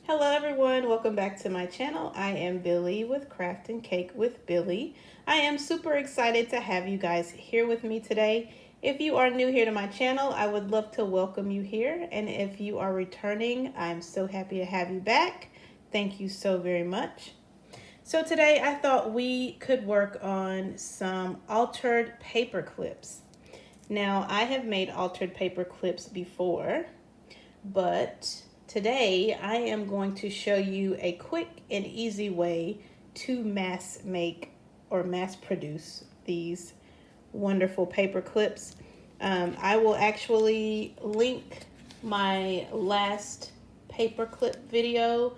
Hello everyone, welcome back to my channel. I am Billy with Craft and Cake with Billy. I am super excited to have you guys here with me today. If you are new here to my channel, I would love to welcome you here. And if you are returning, I'm so happy to have you back. Thank you so very much. So today I thought we could work on some altered paper clips. Now I have made altered paper clips before, but today I am going to show you a quick and easy way to mass make or mass produce these wonderful paper clips. I will actually link my last paper clip video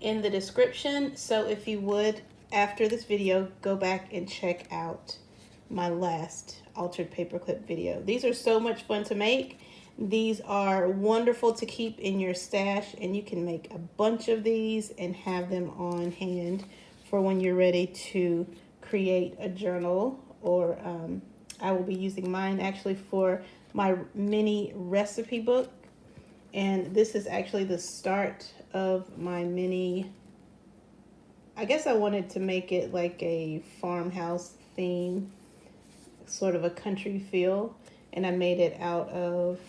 in the description. So if you would, after this video, go back and check out my last altered paperclip video. These are so much fun to make. These are wonderful to keep in your stash, and you can make a bunch of these and have them on hand for when you're ready to create a journal. Or I will be using mine actually for my mini recipe book. And this is actually the start of my mini, I guess I wanted to make it like a farmhouse theme, sort of a country feel. And I made it out of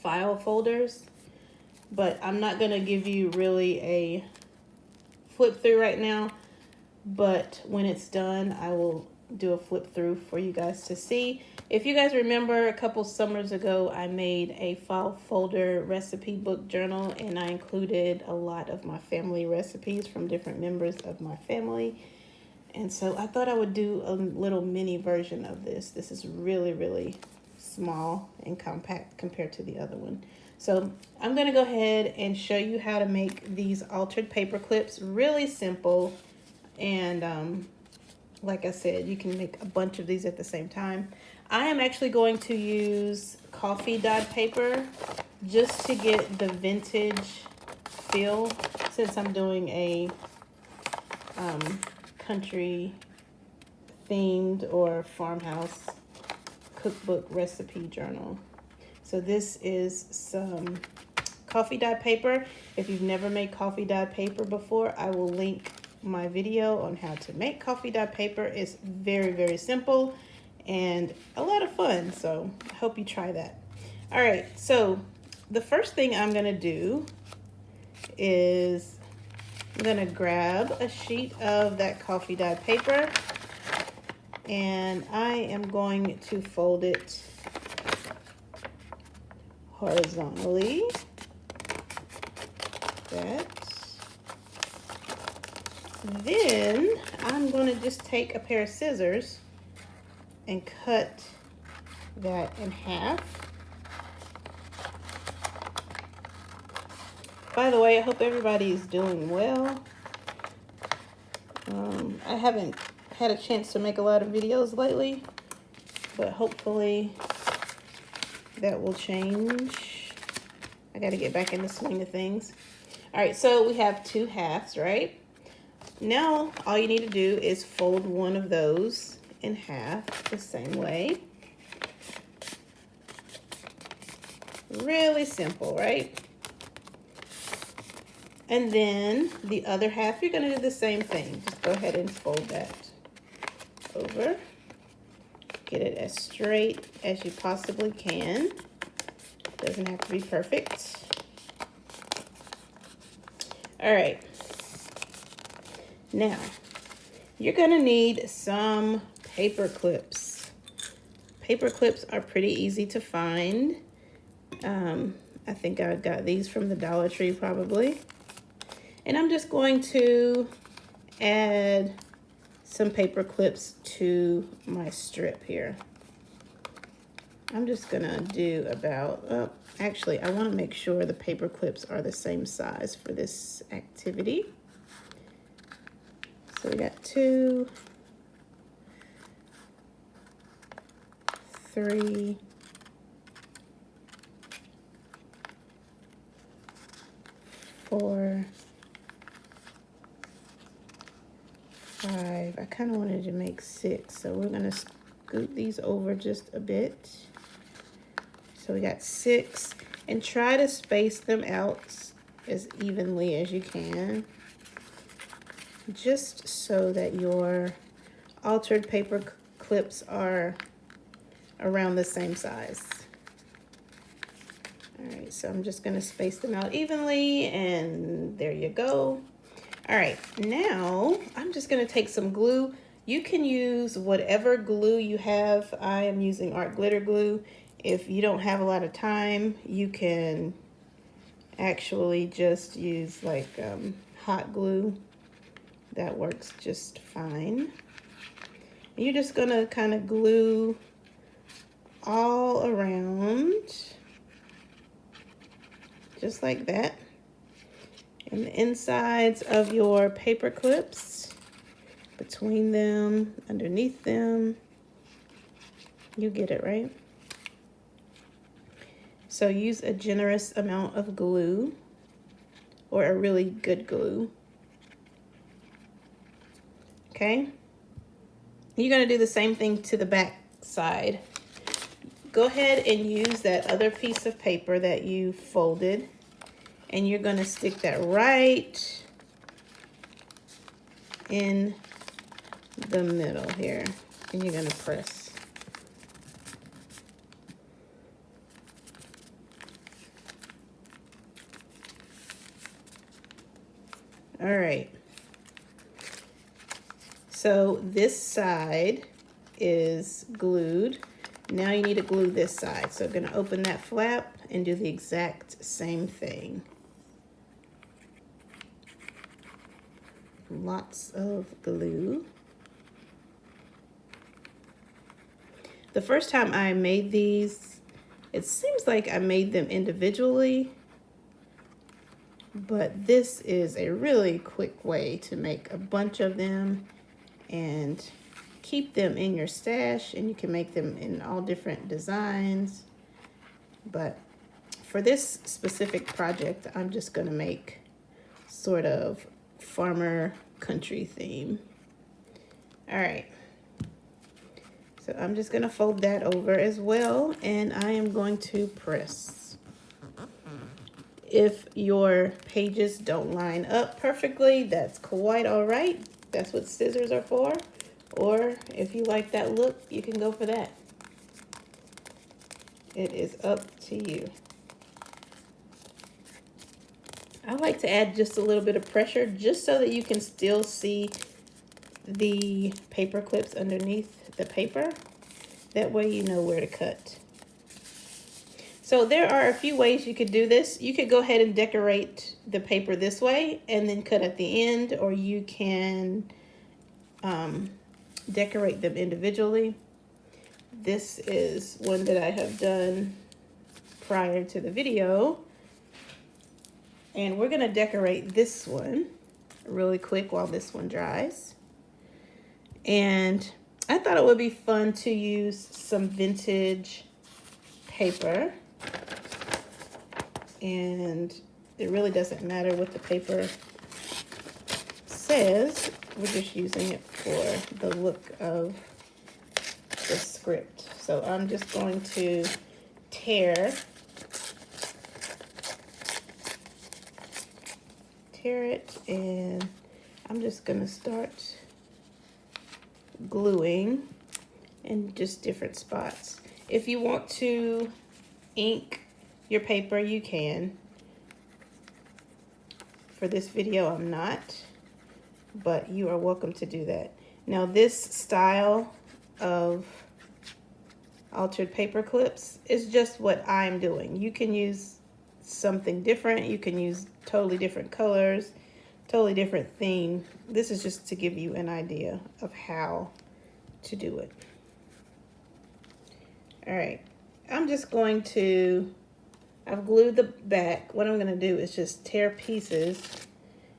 file folders. But I'm not going to give you really a flip through right now. But when it's done, I will do a flip through for you guys to see. If you guys remember, a couple summers ago I made a file folder recipe book journal, and I included a lot of my family recipes from different members of my family. And so I thought I would do a little mini version of this. This is really small and compact compared to the other one. So I'm going to go ahead and show you how to make these altered paper clips. Really simple. And like I said, you can make a bunch of these at the same time. I am actually going to use coffee dyed paper just to get the vintage feel, since I'm doing a country themed or farmhouse cookbook recipe journal. So this is some coffee dyed paper. If you've never made coffee dyed paper before, I will link my video on how to make coffee dyed paper. It's very simple and a lot of fun, so I hope you try that. All right, so the first thing I'm gonna do is I'm gonna grab a sheet of that coffee dyed paper, and I am going to fold it horizontally. That. Then I'm going to just take a pair of scissors and cut that in half. By the way, I hope everybody is doing well. I haven't had a chance to make a lot of videos lately, but hopefully that will change. I got to get back in the swing of things. All right, so we have two halves, right? Now, all you need to do is fold one of those in half the same way. Really simple, right? And then the other half, you're going to do the same thing. Just go ahead and fold that over. Get it as straight as you possibly can. Doesn't have to be perfect. All right. Now, you're going to need some paper clips. Paper clips are pretty easy to find. I think I got these from the Dollar Tree probably. And I'm just going to add some paper clips to my strip here. I'm just going to do about, actually, I want to make sure the paper clips are the same size for this activity. So we got 2, 3, 4, 5. I kind of wanted to make 6, so we're going to scoot these over just a bit. So we got 6. And try to space them out as evenly as you can, just so that your altered paper clips are around the same size. All right, so I'm just gonna space them out evenly, and there you go. All right, now I'm just gonna take some glue. You can use whatever glue you have. I am using art glitter glue. If you don't have a lot of time, you can actually just use like hot glue. That works just fine. You're just gonna kind of glue all around, just like that. And the insides of your paper clips, between them, underneath them. You get it, right? So use a generous amount of glue, or a really good glue. Okay? You're gonna do the same thing to the back side. Go ahead and use that other piece of paper that you folded, and you're gonna stick that right in the middle here, and you're gonna press. All right. So this side is glued. Now you need to glue this side. So I'm gonna open that flap and do the exact same thing. Lots of glue. The first time I made these, it seems like I made them individually, but this is a really quick way to make a bunch of them and keep them in your stash, and you can make them in all different designs. But for this specific project, I'm just gonna make sort of farmer country theme. All right. So I'm just gonna fold that over as well, and I am going to press. If your pages don't line up perfectly, that's quite all right. That's what scissors are for. Or if you like that look, you can go for that. It is up to you. I like to add just a little bit of pressure just so that you can still see the paper clips underneath the paper. That way you know where to cut. So there are a few ways you could do this. You could go ahead and decorate the paper this way and then cut at the end, or you can decorate them individually. This is one that I have done prior to the video. And we're gonna decorate this one really quick while this one dries. And I thought it would be fun to use some vintage paper. And it really doesn't matter what the paper says. We're just using it for the look of the script. So I'm just going to tear it, and I'm just gonna start gluing in just different spots. If you want to ink your paper, you can. For this video, I'm not, but you are welcome to do that. Now, this style of altered paper clips is just what I'm doing. You can use something different. You can use totally different colors, totally different theme. This is just to give you an idea of how to do it. All right, I'm just going to, I've glued the back. What I'm gonna do is just tear pieces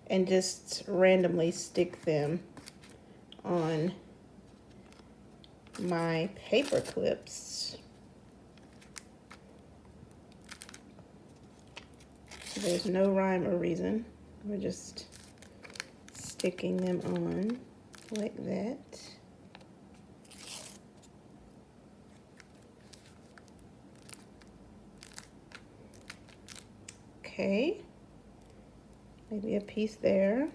and just randomly stick them on my paper clips. There's no rhyme or reason. We're just sticking them on like that. Okay, maybe a piece there.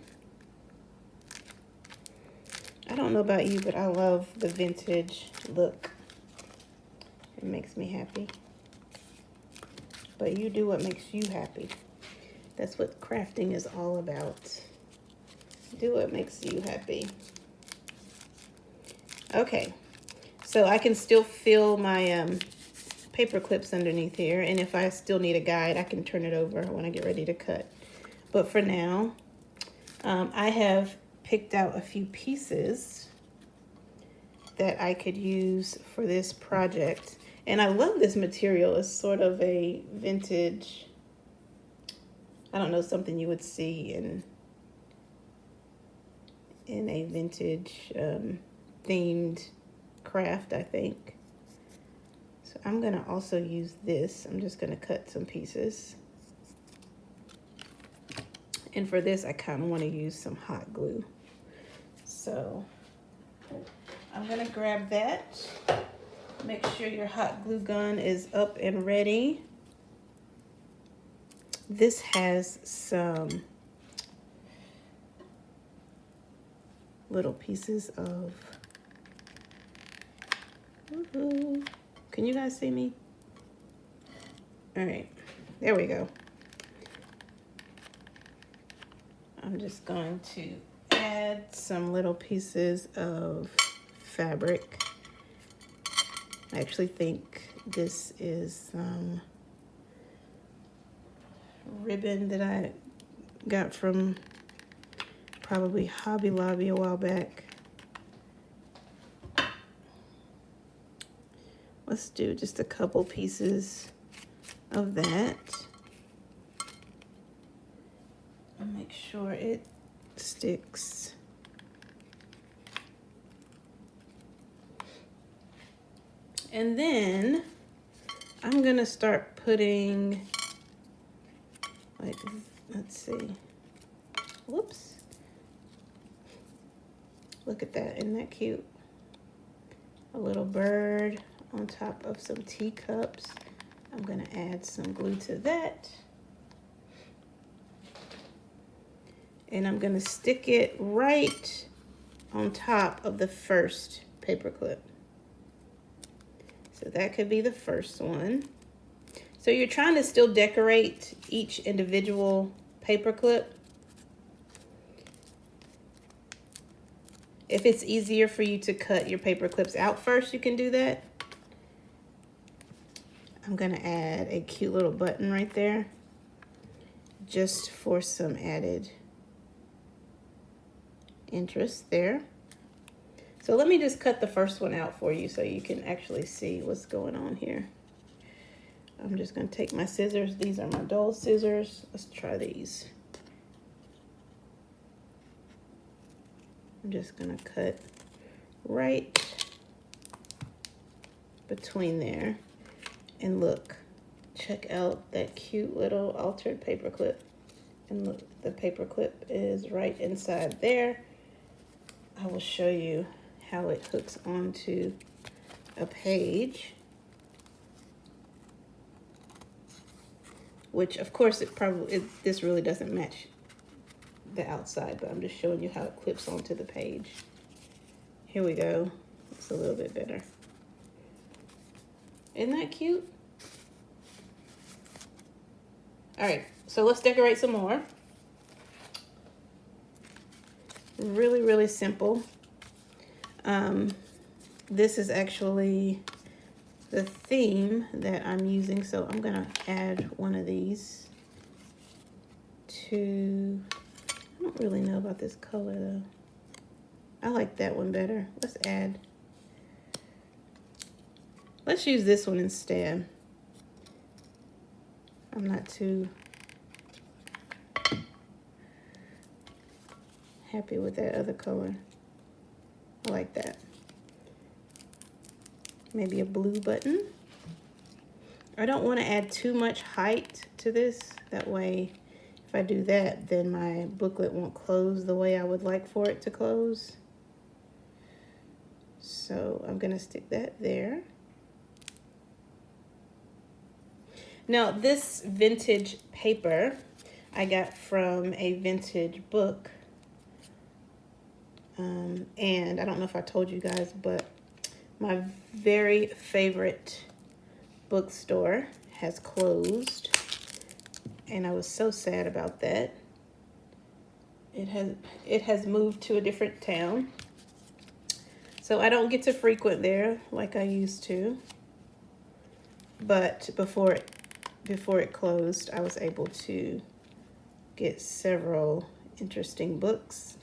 I don't know about you, but I love the vintage look. It makes me happy. But you do what makes you happy. That's what crafting is all about. Do what makes you happy. Okay, so I can still feel my paper clips underneath here, and if I still need a guide, I can turn it over when I get ready to cut. But for now, I have picked out a few pieces that I could use for this project. And I love this material. It's sort of a vintage, I don't know, something you would see in a vintage themed craft, I think. So I'm gonna also use this. I'm just gonna cut some pieces. And for this, I kind of want to use some hot glue. So I'm gonna grab that. Make sure your hot glue gun is up and ready. This has some little pieces of, woohoo. Can you guys see me? All right, there we go. I'm just going to add some little pieces of fabric. I actually think this is ribbon that I got from probably Hobby Lobby a while back. Let's do just a couple pieces of that. And make sure it sticks. And then I'm gonna start putting, like, let's see. Whoops. Look at that, isn't that cute? A little bird on top of some teacups. I'm gonna add some glue to that. And I'm gonna stick it right on top of the first paper clip. So that could be the first one. So you're trying to still decorate each individual paper clip. If it's easier for you to cut your paper clips out first, you can do that. I'm gonna add a cute little button right there, just for some added interest there. So let me just cut the first one out for you so you can actually see what's going on here. I'm just gonna take my scissors. These are my dull scissors. Let's try these. I'm just gonna cut right between there. And look, check out that cute little altered paper clip. And look, the paper clip is right inside there. I will show you how it hooks onto a page. Which, of course, this really doesn't match the outside, but I'm just showing you how it clips onto the page. Here we go. It's a little bit better. Isn't that cute? All right, so let's decorate some more. Really, really simple. This is actually the theme that I'm using, so I'm gonna add one of these to, I don't really know about this color though. I like that one better. Let's use this one instead. I'm not too happy with that other color. I like that. Maybe a blue button. I don't want to add too much height to this. That way, if I do that, then my booklet won't close the way I would like for it to close. So I'm gonna stick that there. Now, this vintage paper I got from a vintage book. And I don't know if I told you guys, but my very favorite bookstore has closed. And I was so sad about that. It has moved to a different town. So I don't get to frequent there like I used to. But before it closed, I was able to get several interesting books.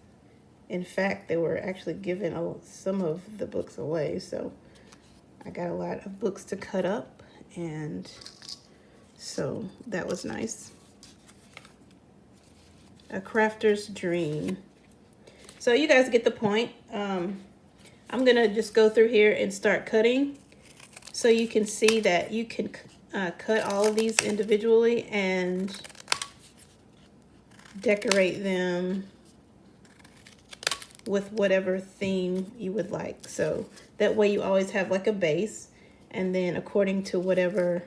In fact, they were actually giving some of the books away, so I got a lot of books to cut up, and so that was nice. A Crafter's Dream. So you guys get the point. I'm gonna just go through here and start cutting, so you can see that you can cut all of these individually and decorate them with whatever theme you would like. So that way you always have like a base, and then according to whatever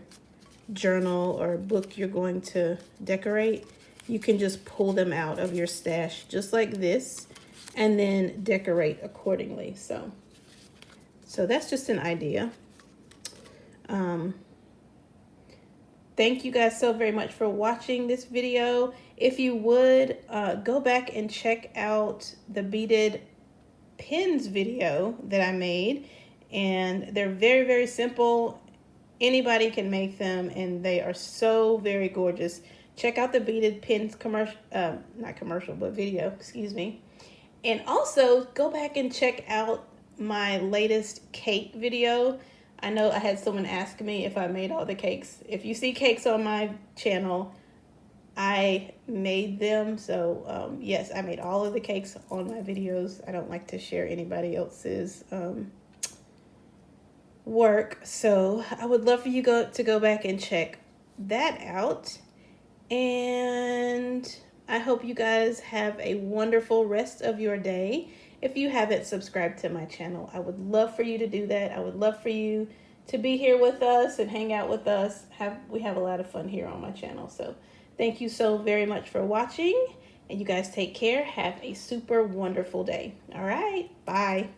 journal or book you're going to decorate, you can just pull them out of your stash just like this and then decorate accordingly. So that's just an idea. Thank you guys so very much for watching this video. If you would, go back and check out the beaded pins video that I made. And they're very, very simple. Anybody can make them, and they are so very gorgeous. Check out the beaded pins commercial, not commercial, but video, excuse me. And also go back and check out my latest cake video. I know I had someone ask me if I made all the cakes. If you see cakes on my channel, I made them. So yes, I made all of the cakes on my videos. I don't like to share anybody else's work. So I would love for you to go back and check that out. And I hope you guys have a wonderful rest of your day. If you haven't subscribed to my channel, I would love for you to do that. I would love for you to be here with us and hang out with us. We have a lot of fun here on my channel. So thank you so very much for watching, and you guys take care. Have a super wonderful day. All right, bye.